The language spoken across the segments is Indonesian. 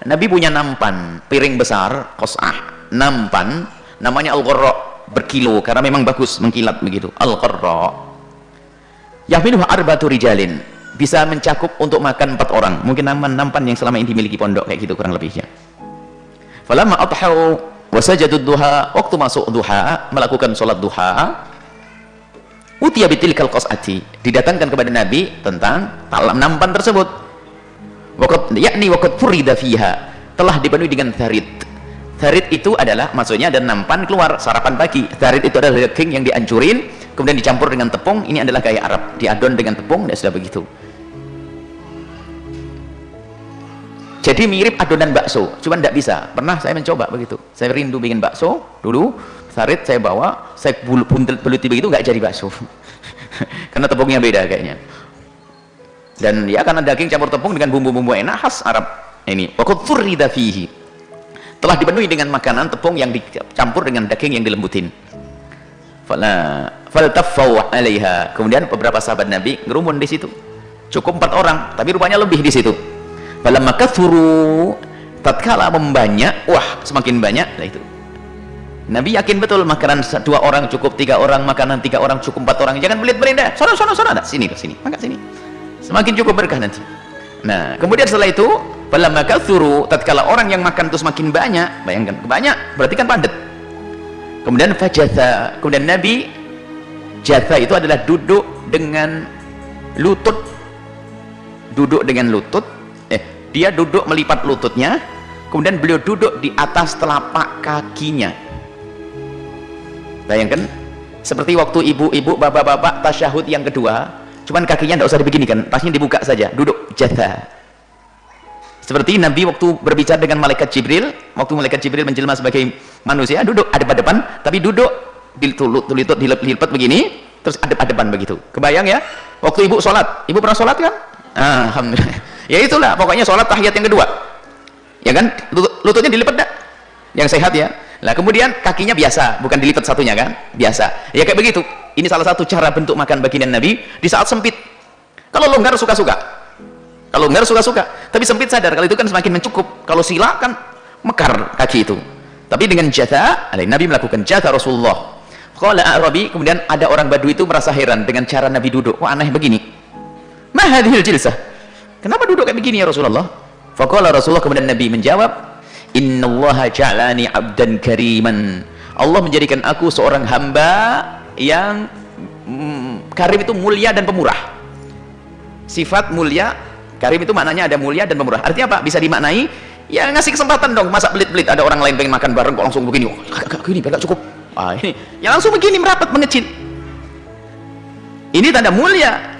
Nabi punya nampan, piring besar, qas'ah, nampan, namanya al-qarra, berkilo, karena memang bagus mengkilat begitu, al-qarra. Yahmiluha arba'atu rijalin, bisa mencakup untuk makan 4 orang. Mungkin nampan yang selama ini dimiliki pondok kayak gitu kurang lebihnya. Falamma adhau wa sajadud duha, waktu masuk duha, melakukan sholat duha, utiya bitilkal qas'ati, didatangkan kepada Nabi tentang nampan tersebut. Waqad furida fiha, telah dipenuhi dengan tharid. Tharid itu adalah, maksudnya ada nampan keluar sarapan pagi. Tharid itu adalah daging yang dihancurin kemudian dicampur dengan tepung. Ini adalah gaya Arab, diadon dengan tepung dan sudah begitu. Jadi mirip adonan bakso, cuman tidak bisa. Pernah saya mencoba begitu, saya rindu bikin bakso dulu, tharid saya bawa, saya beluti begitu, nggak jadi bakso karena tepungnya beda kayaknya. Dan ya karena daging campur tepung dengan bumbu-bumbu enak khas Arab ini. Waqad furida fihi, telah dipenuhi dengan makanan tepung yang dicampur dengan daging yang dilembutin. Faltaffau 'alaiha, kemudian beberapa sahabat Nabi ngerumun di situ. Cukup 4 orang, tapi rupanya lebih di situ. Falamma kathuru, tatkala membanyak, wah semakin banyak, nah itu. Nabi yakin betul makanan 2 orang cukup 3 orang, makanan 3 orang cukup 4 orang. Jangan belit-belit dah. Sono, sini, maka sini. Semakin cukup berkah nanti. Nah, kemudian setelah itu, falamma kathuru, tatkala orang yang makan itu semakin banyak, bayangkan, banyak, berarti kan padat. Kemudian fajatha, kemudian Nabi jatha itu adalah duduk dengan lutut, dia duduk melipat lututnya, kemudian beliau duduk di atas telapak kakinya. Bayangkan seperti waktu ibu-ibu, bapak-bapak tasyahud yang kedua, cuman kakinya tidak usah dibeginikan, tasnya dibuka saja, duduk jatha. Seperti Nabi waktu berbicara dengan malaikat Jibril, waktu malaikat Jibril menjelma sebagai manusia, duduk adep-adepan, tapi duduk dilipat begini, terus adep-adepan begitu. Kebayang ya? Waktu ibu sholat, ibu pernah sholat kan? Alhamdulillah. Ya itulah, pokoknya sholat tahiyat yang kedua. Ya kan? Lututnya dilipat dah. Yang sehat ya. Nah, kemudian kakinya biasa, bukan dilipat satunya kan? Biasa. Ya kayak begitu. Ini salah satu cara bentuk makan baginda Nabi di saat sempit. Kalau longgar suka-suka. Kalau longgar suka-suka. Tapi sempit sadar, kalau itu kan semakin mencukup. Kalau sila kan mekar kaki itu. Tapi dengan jatha, Nabi melakukan jatha Rasulullah. Qala Arabi, kemudian ada orang Badui itu merasa heran dengan cara Nabi duduk. Wah, aneh begini. Ma hadhil jilsah? Kenapa duduk kayak begini ya Rasulullah? Faqala Rasulullah, kemudian Nabi menjawab, innallaha ja'alani 'abdan kariman. Allah menjadikan aku seorang hamba yang karim itu mulia dan pemurah. Sifat mulia, karim itu maknanya ada mulia dan pemurah. Artinya apa? Bisa dimaknai, ya ngasih kesempatan dong. Masa belit-belit ada orang lain pengen makan bareng kok langsung begini. Oh, gini, gak cukup. Ini yang langsung begini merapat mengecil. Ini tanda mulia.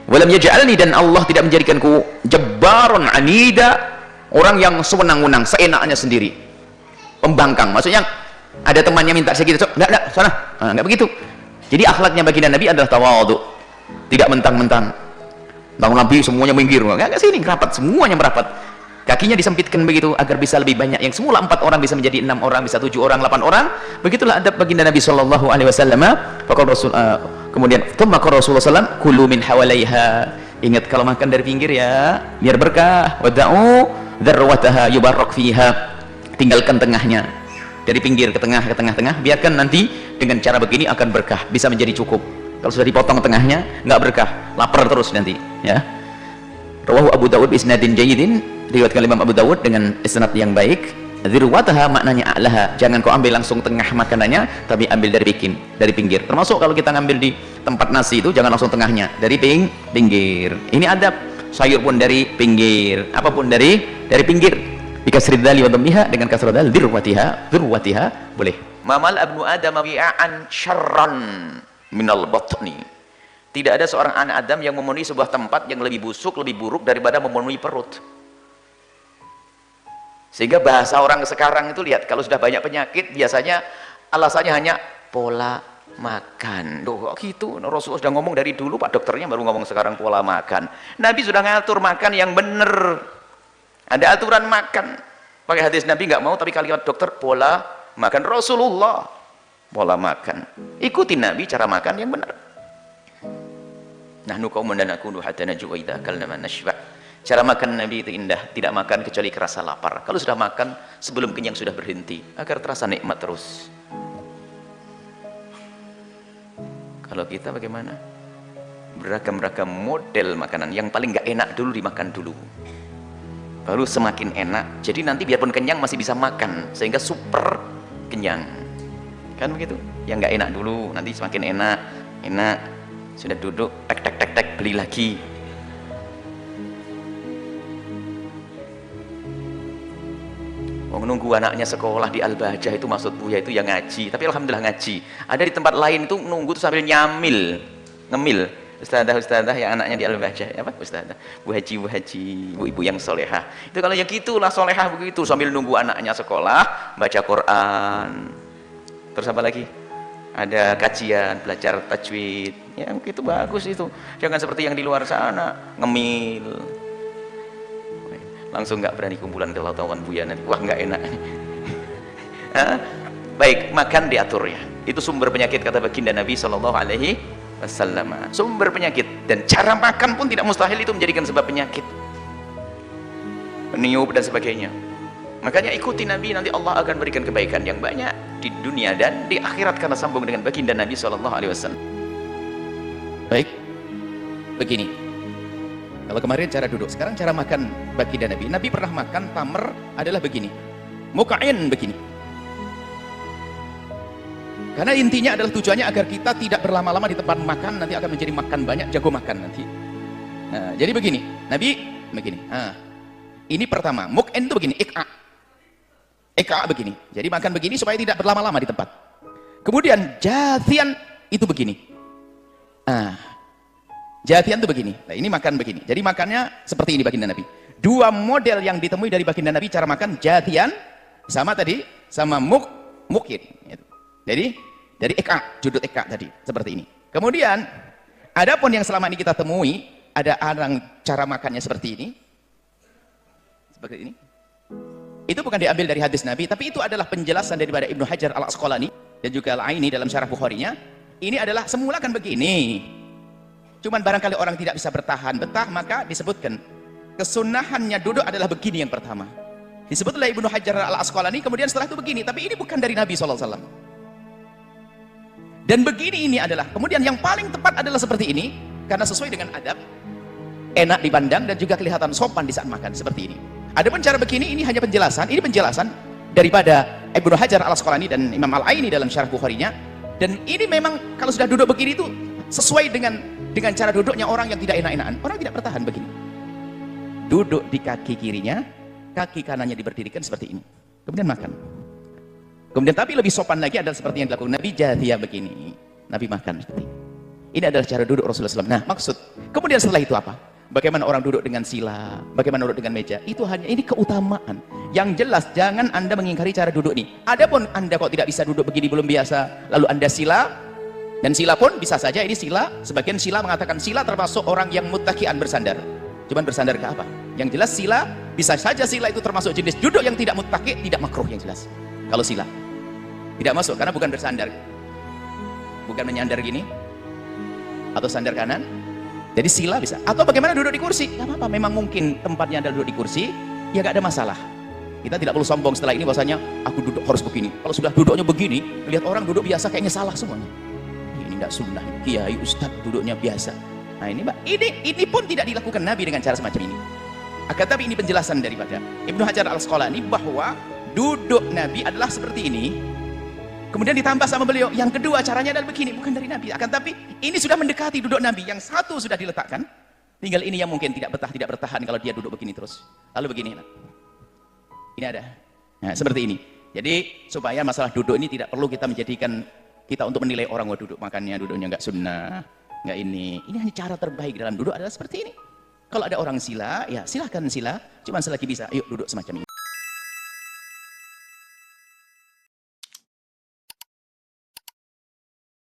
Walam yaj'alni, dan Allah tidak menjadikanku jabbaron anida, orang yang sewenang-wenang, seenaknya sendiri, pembangkang. Maksudnya ada temannya minta segitu, enggak, sana. Enggak begitu. Jadi akhlaknya baginda Nabi adalah tawadhu, tidak mentang-mentang. Nabi semuanya minggir, enggak sini rapat, semuanya merapat. Kakinya disempitkan begitu agar bisa lebih banyak. Yang semula 4 orang bisa menjadi 6 orang, bisa 7 orang, 8 orang. Begitulah adab baginda Nabi sallallahu alaihi wasallam. Kemudian Rasulullah sallam, kulu min hawalaiha. Ingat kalau makan dari pinggir ya, biar berkah. Wada'u dzarwataha yubarak fiha. Tinggalkan tengahnya. Dari pinggir ke tengah, biarkan nanti dengan cara begini akan berkah, bisa menjadi cukup. Kalau sudah dipotong tengahnya, nggak berkah, lapar terus nanti, ya. Rawahu Abu Dawud isnadin jayyidin, riwayatkan Imam Abu Dawud dengan isnad yang baik. Dzirwataha maknanya a'laha, jangan kau ambil langsung tengah makanannya, tapi ambil dari pinggir. Termasuk kalau kita ngambil di tempat nasi itu jangan langsung tengahnya, dari pinggir. Ini adab. Sayur pun dari pinggir, apapun dari pinggir. Bikasri dzali wa dhammiha, dengan kasrah dzal, dzirwatiha boleh. Mamal abnu adam wi'an syarran minal batni. Tidak ada seorang anak Adam yang memenuhi sebuah tempat yang lebih busuk, lebih buruk daripada memenuhi perut. Sehingga bahasa orang sekarang itu, lihat, kalau sudah banyak penyakit biasanya alasannya hanya pola makan. Loh, kok gitu? Rasulullah sudah ngomong dari dulu, Pak dokternya baru ngomong sekarang pola makan. Nabi sudah ngatur makan yang benar. Ada aturan makan. Pakai hadis Nabi nggak mau, tapi kalimat dokter pola makan. Rasulullah pola makan. Ikuti Nabi cara makan yang benar. Nahnu qaumun la nakunu hatta najua idza kalna nashba. Cara makan Nabi itu indah, tidak makan kecuali kerasa lapar. Kalau sudah makan, sebelum kenyang sudah berhenti, agar terasa nikmat terus. Kalau kita bagaimana? Beragam-ragam model makanan, yang paling nggak enak dulu dimakan dulu. Baru semakin enak, jadi nanti biarpun kenyang masih bisa makan, sehingga super kenyang. Kan begitu? Yang nggak enak dulu, nanti semakin enak, sudah duduk, tek, beli lagi. Menunggu anaknya sekolah di Al-Bahjah itu maksud Buya itu yang ngaji, tapi alhamdulillah ngaji. Ada di tempat lain itu nunggu tuh sambil ngemil. Ustadzah yang anaknya di Al-Bahjah, apa ustadzah? Bu Haji, ibu-ibu yang solehah. Itu kalau yang gitulah solehah begitu, sambil nunggu anaknya sekolah, baca Quran. Terus apa lagi? Ada kajian, belajar tajwid. Ya begitu bagus itu. Jangan seperti yang di luar sana, ngemil. Langsung nggak berani kumpulan kalau tahuan Buya nanti. Wah nggak enak. Baik, makan diatur ya. Itu sumber penyakit kata baginda Nabi SAW. Sumber penyakit, dan cara makan pun tidak mustahil itu menjadikan sebab penyakit, niup dan sebagainya. Makanya ikuti Nabi, nanti Allah akan berikan kebaikan yang banyak di dunia dan di akhirat karena sambung dengan baginda Nabi SAW. Baik, begini. Kalau kemarin cara duduk, sekarang cara makan baginda Nabi. Nabi pernah makan tamr adalah begini, muka'in begini. Karena intinya adalah tujuannya agar kita tidak berlama-lama di tempat makan, nanti akan menjadi makan banyak, jago makan nanti. Nah, jadi begini, Nabi begini. Ini pertama, muk'in itu begini, ik'a begini. Jadi makan begini supaya tidak berlama-lama di tempat. Kemudian jathian itu begini. Jathian itu begini. Nah, ini makan begini. Jadi makannya seperti ini baginda Nabi. Dua model yang ditemui dari baginda Nabi cara makan, jathian sama tadi, sama muk'in. Jadi dari judul tadi seperti ini. Kemudian adapun yang selama ini kita temui, ada orang cara makannya seperti ini. Seperti ini. Itu bukan diambil dari hadis Nabi, tapi itu adalah penjelasan daripada Ibnu Hajar Al-Asqalani dan juga Al-Aini dalam syarah Bukharinya. Ini adalah semula kan begini. Cuman barangkali orang tidak bisa betah, maka disebutkan kesunahannya duduk adalah begini yang pertama. Disebut oleh Ibnu Hajar Al-Asqalani, kemudian setelah itu begini, tapi ini bukan dari Nabi SAW. Dan begini ini adalah, kemudian yang paling tepat adalah seperti ini, karena sesuai dengan adab, enak dipandang dan juga kelihatan sopan di saat makan, seperti ini. Adapun cara begini, ini hanya penjelasan, ini penjelasan daripada Ibnu Hajar Al-Asqalani dan Imam Al-Aini dalam syarah Bukharinya. Dan ini memang kalau sudah duduk begini itu sesuai dengan cara duduknya orang yang tidak enak-enakan. Orang tidak bertahan begini. Duduk di kaki kirinya, kaki kanannya diberdirikan seperti ini. Kemudian makan. Kemudian tapi lebih sopan lagi adalah seperti yang dilakukan Nabi, jathiyah begini. Nabi makan seperti ini. Ini adalah cara duduk Rasulullah SAW. Nah, maksud. Kemudian setelah itu apa? Bagaimana orang duduk dengan sila, bagaimana duduk dengan meja. Itu hanya ini keutamaan. Yang jelas jangan Anda mengingkari cara duduk ini. Adapun Anda kok tidak bisa duduk begini belum biasa, lalu Anda sila, dan sila pun bisa saja ini sila. Sebagian sila mengatakan sila termasuk orang yang muttaki'an bersandar. Cuman bersandar ke apa? Yang jelas sila, bisa saja sila itu termasuk jenis duduk yang tidak muttaki', tidak makruh yang jelas. Kalau sila tidak masuk karena bukan bersandar, bukan menyandar gini atau sandar kanan. Jadi sila bisa. Atau bagaimana duduk di kursi? Gak apa-apa, memang mungkin tempatnya adalah duduk di kursi, ya gak ada masalah. Kita tidak perlu sombong setelah ini bahwasanya aku duduk harus begini. Kalau sudah duduknya begini, lihat orang duduk biasa kayaknya salah semuanya. Ini tidak sunnah, kiai ustadz duduknya biasa. Nah ini Mbak, ini pun tidak dilakukan Nabi dengan cara semacam ini. Akan tapi ini penjelasan daripada Ibnu Hajar Al-Asqalani bahwa duduk Nabi adalah seperti ini. Kemudian ditambah sama beliau, yang kedua caranya adalah begini, bukan dari Nabi. Akan tapi ini sudah mendekati duduk Nabi, yang satu sudah diletakkan, tinggal ini yang mungkin tidak bertahan kalau dia duduk begini terus. Lalu begini, ini ada, nah, seperti ini. Jadi supaya masalah duduk ini tidak perlu kita menjadikan kita untuk menilai orang duduk makannya, duduknya nggak sunnah, nggak ini hanya cara terbaik dalam duduk adalah seperti ini. Kalau ada orang sila, ya silahkan sila, cuman selagi bisa, yuk duduk semacam ini.